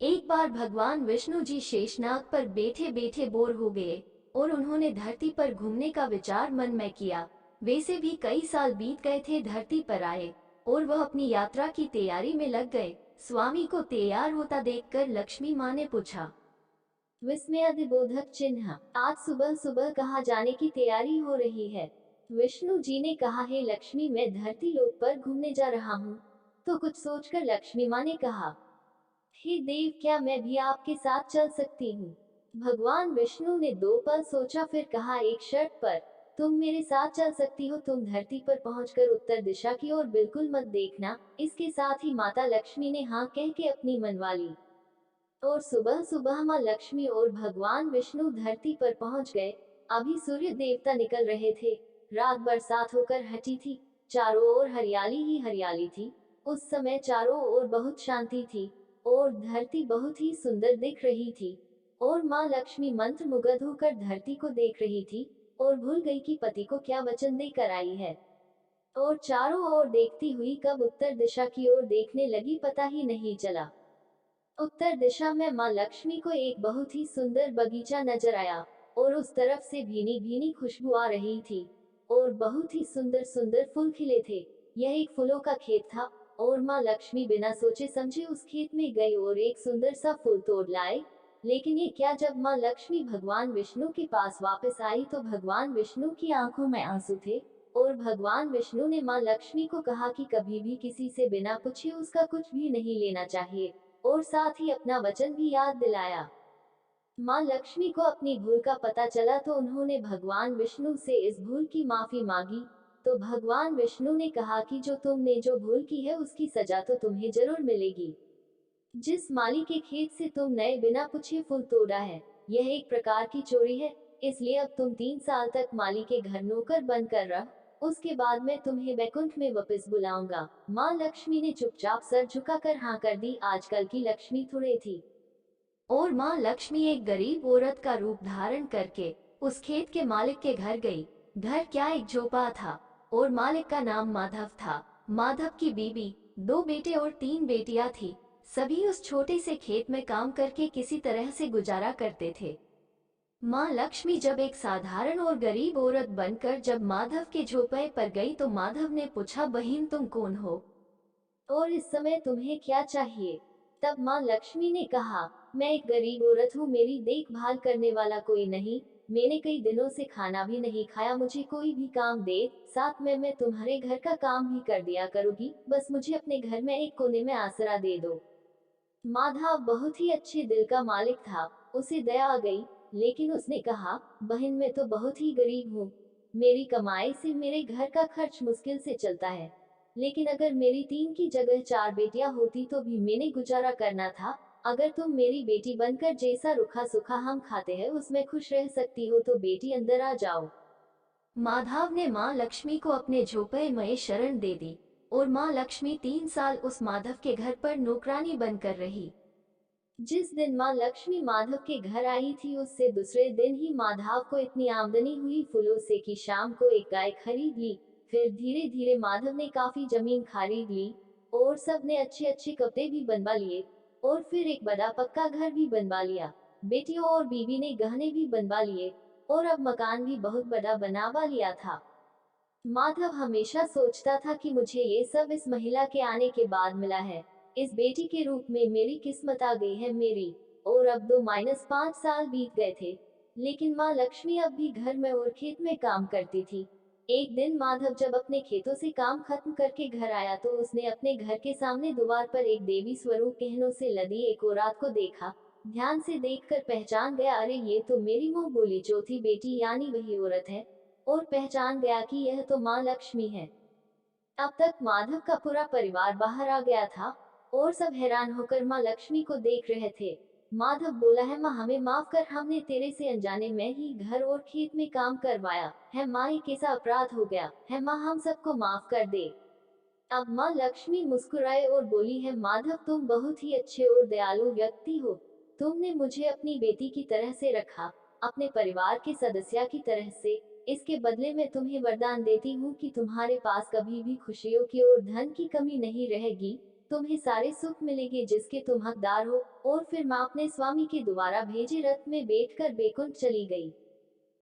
एक बार भगवान विष्णु जी शेषनाग पर बैठे बैठे बोर हो गए और उन्होंने धरती पर घूमने का विचार मन में किया। वैसे भी कई साल बीत गए थे धरती पर आए और वह अपनी यात्रा की तैयारी में लग गए। स्वामी को तैयार होता देखकर लक्ष्मी माँ ने पूछा, विस्मयादिबोधक चिन्ह, आज सुबह सुबह कहाँ जाने की तैयारी हो रही है? विष्णु जी ने कहा, है लक्ष्मी, मैं धरती लोक पर घूमने जा रहा हूँ। तो कुछ सोचकर लक्ष्मी माँ ने कहा, हे देव, क्या मैं भी आपके साथ चल सकती हूँ? भगवान विष्णु ने 2 पल सोचा, फिर कहा, एक शर्त पर। तुम मेरे साथ चल सकती हो, तुम धरती पर पहुंचकर उत्तर दिशा की ओर बिल्कुल मत देखना। इसके साथ ही माता लक्ष्मी ने हाँ कह के अपनी मनवा ली और सुबह सुबह माँ लक्ष्मी और भगवान विष्णु धरती पर पहुंच गए। अभी सूर्य देवता निकल रहे थे। रात बरसात होकर हटी थी। चारों ओर हरियाली ही हरियाली थी। उस समय चारों ओर बहुत शांति थी और धरती बहुत ही सुंदर दिख रही थी। और माँ लक्ष्मी मंत्र मुग्ध होकर धरती को देख रही थी और भूल गई कि पति को क्या वचन देकर आई है। और चारों ओर देखती हुई कब उत्तर दिशा की ओर देखने लगी पता ही नहीं चला। उत्तर दिशा में माँ लक्ष्मी को एक बहुत ही सुंदर बगीचा नजर आया और उस तरफ से भीनी भीनी खुशबू आ रही थी और बहुत ही सुंदर सुंदर फूल खिले थे। यह एक फूलों का खेत था और माँ लक्ष्मी बिना सोचे समझे उस खेत में गई और एक सुंदर सा फूल तोड़ लाए। लेकिन ये क्या, जब माँ लक्ष्मी भगवान विष्णु के पास वापस आई तो भगवान विष्णु की आंखों में आंसू थे और भगवान विष्णु ने माँ लक्ष्मी को कहा कि कभी भी किसी से बिना पूछे उसका कुछ भी नहीं लेना चाहिए और साथ ही अपना वचन भी याद दिलाया। माँ लक्ष्मी को अपनी भूल का पता चला तो उन्होंने भगवान विष्णु से इस भूल की माफी मांगी। तो भगवान विष्णु ने कहा कि जो तुमने जो भूल की है उसकी सजा तो तुम्हें जरूर मिलेगी। जिस माली के खेत से तुम नए बिना पूछे फूल तोड़ा है, यह एक प्रकार की चोरी है। इसलिए अब तुम 3 साल तक माली के घर नौकर बनकर रह। उसके बाद मैं तुम्हें वैकुंठ में वापस बुलाऊंगा। माँ लक्ष्मी ने चुपचाप सर झुकाकर हाँ कर दी। आजकल की लक्ष्मी थोड़े थी और माँ लक्ष्मी एक गरीब औरत का रूप धारण करके उस खेत के मालिक के घर गई। घर क्या, एक झोपड़ा था और मालिक का नाम माधव था। माधव की बीबी, 2 बेटे और 3 बेटियां थी। सभी उस छोटे से खेत में काम करके किसी तरह से गुजारा करते थे। माँ लक्ष्मी जब एक साधारण और गरीब औरत बनकर जब माधव के झोपड़े पर गई तो माधव ने पूछा, बहन तुम कौन हो और इस समय तुम्हें क्या चाहिए? तब माँ लक्ष्मी ने कहा, मैं एक गरीब औरत हूँ, मेरी देखभाल करने वाला कोई नहीं। मैंने कई दिनों से खाना भी नहीं खाया, मुझे कोई भी काम दे, साथ में मैं तुम्हारे घर का काम भी कर दिया करूँगी, बस मुझे अपने घर में एक कोने में आसरा दे दो। माधव बहुत ही अच्छे दिल का मालिक था। उसे दया आ गई, लेकिन उसने कहा, बहन मैं तो बहुत ही गरीब हूँ। मेरी कमाई से मेरे घर का खर्च मुश्किल से चलता है। लेकिन अगर मेरी 3 की जगह 4 बेटियां होती तो भी मैंने गुजारा करना था। अगर तुम मेरी बेटी बनकर जैसा रूखा सूखा हम खाते हैं उसमें खुश रह सकती हो तो बेटी अंदर आ जाओ। माधव ने माँ लक्ष्मी को अपने झोपड़े में शरण दे दी और माँ लक्ष्मी 3 साल उस माधव के घर पर नौकरानी बनकर रही। जिस दिन माँ लक्ष्मी माधव के घर आई थी उससे दूसरे दिन ही माधव को इतनी आमदनी हुई फूलों से कि शाम को एक गाय खरीद ली। फिर धीरे धीरे माधव ने काफी जमीन खरीद ली और सबने अच्छे अच्छे कपड़े भी बनवा लिए और फिर एक बड़ा पक्का घर भी बनवा लिया। बेटियों और बीबी ने गहने भी बनवा लिए और अब मकान भी बहुत बड़ा बनवा लिया था। माधव हमेशा सोचता था कि मुझे ये सब इस महिला के आने के बाद मिला है। इस बेटी के रूप में मेरी किस्मत आ गई है मेरी। और अब 2-5 साल बीत गए थे, लेकिन माँ लक्ष्मी अब भी घर में और खेत में काम करती थी। एक दिन माधव जब अपने खेतों से काम खत्म करके घर आया तो उसने अपने घर के सामने द्वार पर एक देवी स्वरूप गहनों से लदी एक औरत को देखा। ध्यान से देखकर पहचान गया, अरे ये तो मेरी मुंह बोली चौथी बेटी यानी वही औरत है। और पहचान गया कि यह तो माँ लक्ष्मी है। अब तक माधव का पूरा परिवार बाहर आ गया था और सब हैरान होकर माँ लक्ष्मी को देख रहे थे। माधव बोला, है माँ हमें माफ कर, हमने तेरे से अनजाने में ही घर और खेत में काम करवाया है माँ, ये कैसा अपराध हो गया है माँ, हम सबको माफ कर दे। अब माँ लक्ष्मी मुस्कुराए और बोली, है माधव तुम बहुत ही अच्छे और दयालु व्यक्ति हो। तुमने मुझे अपनी बेटी की तरह से रखा, अपने परिवार के सदस्य की तरह से। इसके बदले में तुम्हें वरदान देती हूँ कि तुम्हारे पास कभी भी खुशियों की और धन की कमी नहीं रहेगी। तुम्हें सारे सुख मिलेंगे जिसके तुम हकदार हो। और फिर माँ अपने स्वामी के द्वारा भेजे रथ में बैठकर बैकुंठ चली गई।